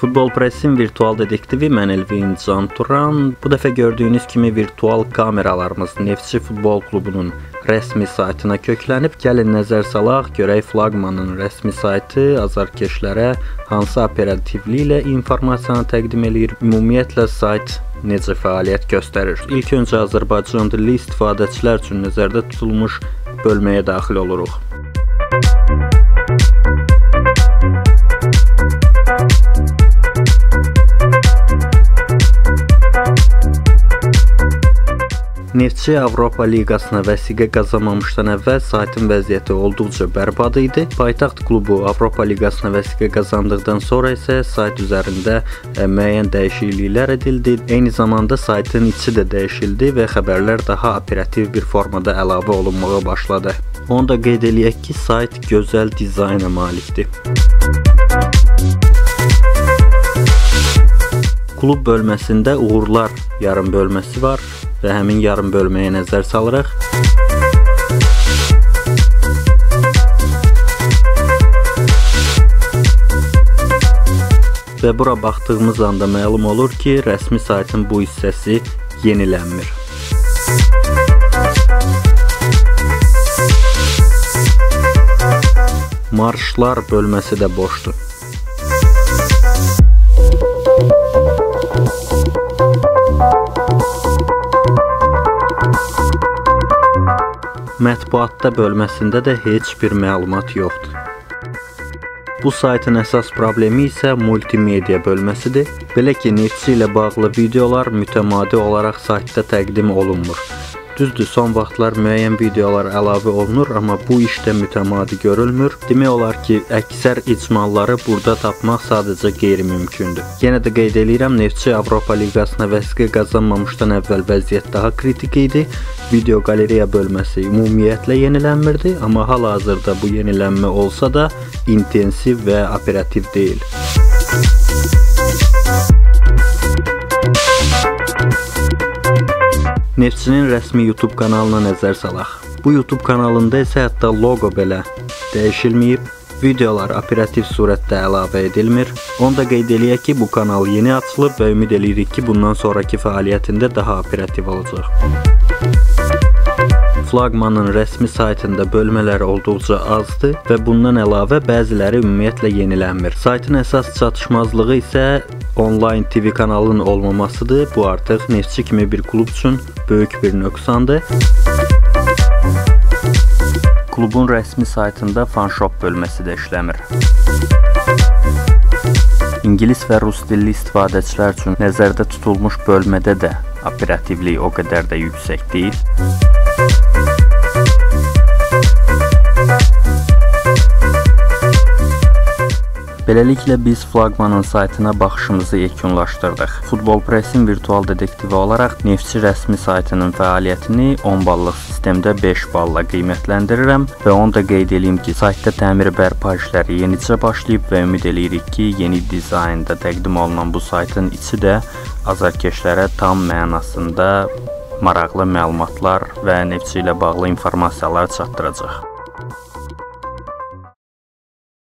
Futbol Pressin virtual dedektivi mən Elvin Can Turan. Bu dəfə gördüyünüz kimi virtual kameralarımız Neftçi Futbol Klubunun rəsmi saytına köklənib. Gəlin nəzər salaq, görək Flaqmanın rəsmi saytı azarkeşlərə hansı operativliklə informasiyanı təqdim edir. Ümumiyyətlə sayt necə fəaliyyət göstərir? İlk öncə Azərbaycan dilli istifadəçilər üçün nəzərdə tutulmuş bölməyə daxil oluruq. Neftçi Avropa Liqasına vəsiqə qazanmamışdan əvvəl saytın vəziyyəti olduqca bərbad idi. Paytaxt klubu Avropa Liqasına vəsiqə qazandıqdan sonra isə sayt üzərində müəyyən dəyişikliklər edildi. Eyni zamanda saytın içi də dəyişildi və xəbərlər daha operativ bir formada əlavə olunmağa başladı. Onu da qeyd eləyək ki, sayt gözəl dizayna malikdir. Klub bölməsində uğurlar yarım bölməsi var və həmin yarım bölməyə nəzər salırıq. Və bura baxdığımız anda məlum olur ki, rəsmi saytın bu hissəsi yenilənmir. Marşlar bölməsi də boşdur. Mətbuatda bölməsində də heç bir məlumat yoxdur. Bu saytın əsas problemi isə multimedia bölməsidir. Belə ki, Neftçi ilə bağlı videolar mütəmadi olaraq saytda təqdim olunmur. Düzdür, son vaxtlar müəyyən videolar əlavə olunur, amma bu işdə mütəmadi görülmür. Demək olar ki, əksər icmalları burada tapmaq sadəcə qeyri-mümkündür. Yenə də qeyd edirəm, Neftçi Avropa Liqasına vəsiqə qazanmamışdan əvvəl vəziyyət daha kritik idi. Video qalereya bölməsi ümumiyyətlə yenilənmirdi, amma hal-hazırda bu yenilənmə olsa da intensiv və operativ deyil. Neftçinin rəsmi YouTube kanalına nəzər salaq. Bu YouTube kanalında isə hətta logo belə dəyişilməyib, videolar operativ surətdə əlavə edilmir. Onu da qeyd eləyək ki, bu kanal yeni açılıb və ümid edirik ki, bundan sonraki fəaliyyətində daha operativ olacaq. Flaqmanın rəsmi saytında bölmələr olduqca azdır və bundan əlavə bəziləri ümumiyyətlə yenilənmir. Saytın əsas çatışmazlığı isə online TV kanalının olmamasıdır. Bu artıq Neftçi kimi bir klub üçün böyük bir nöqsandır. Klubun rəsmi saytında fanshop bölməsi də işləmir. İngilis və rus dilli istifadəçilər üçün nəzərdə tutulmuş bölmədə də operativlik o qədər də yüksək deyil. Beləliklə biz Flaqmanın saytına baxışımızı yekunlaşdırdıq. Futbol Pressin virtual dedektivi olaraq Neftçi rəsmi saytının fəaliyyətini 10 ballıq sistemdə 5 balla qiymətləndirirəm və onu da qeyd edeyim ki, saytda təmir bərpa işləri yenicə başlayıb və ümid edirik ki, yeni dizaynda təqdim olunan bu saytın içi də azarkeşlərə tam mənasında maraqlı məlumatlar və Neftçi ilə bağlı informasiyalar çatdıracaq.